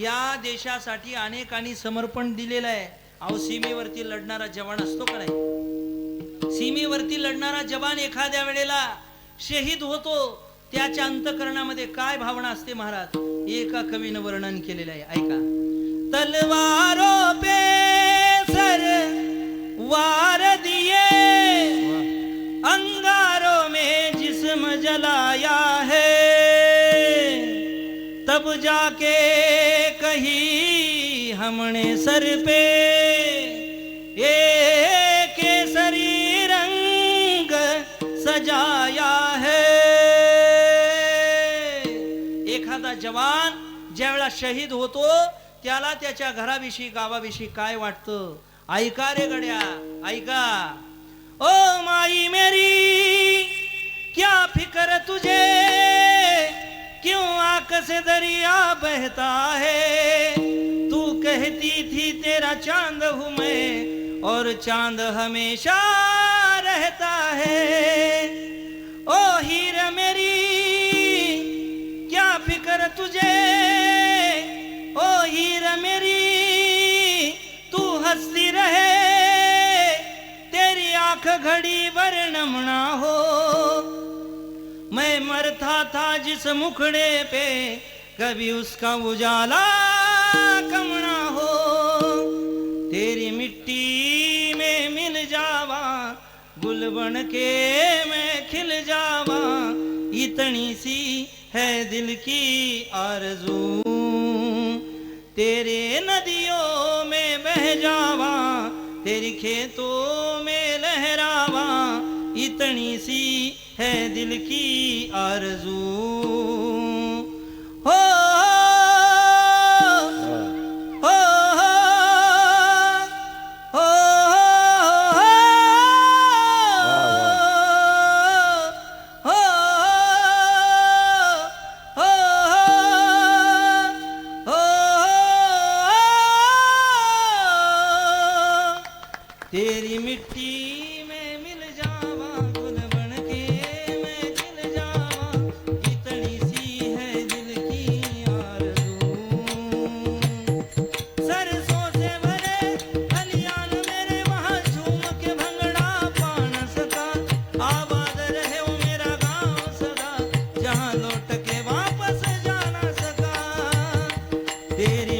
या देशासाठी अनेकांनी समर्पण दिलेलं आहे. अहो सीमेवरती लढणारा जवान असतो का नाही? सीमेवरती लढणारा जवान एखाद्या वेळेला शहीद होतो, त्याच्या अंतःकरणामध्ये काय भावना असते महाराज, एका कवीनं वर्णन केलेलं आहे, ऐका. तलवारों पे सर वार दिए, अंगारों में जिस्म जलाया है, तब जाके कही हमने सर पे ये केसरी रंग सजाया है. एखादा जवान ज्यावेळा शहीद होतो त्याला त्याच्या घराविषयी गावाविषयी काय वाटतं, ऐका रे गड्या, ऐका. ओ माई मेरी क्या फिक्र तुझे, क्यों आंख से दरिया बहता है, तू कहती थी तेरा चांद हूं मैं और चांद हमेशा रहता है. ओ हीर मेरी क्या फिक्र तुझे, ओ हीर मेरी तू हंसती रहे, तेरी आंख घड़ी भर नम ना हो. मैं मरता था जिस मुखड़े पे, कभी उसका उजाला कम ना हो. तेरी मिट्टी में मिल जावा, गुल बन के मैं खिल जावा, इतनी सी है दिल की आरज़ू. तेरे नदियों में बह जावा, तेरी खेतों में लहरावा, इतनी सी है दिल की आरज़ू. हो हो हो तेरी मिट्टी में मिल जावा, गुल बन के मैं खिल जावा, इतनी सी है दिल की आरज़ू. सरसों से भरे खलियान मेरे, वहाँ झूम के भंगड़ा पा न सका, आबाद रहे वो मेरा गाँव सदा, जहाँ लौट के वापस जा न सका. तेरी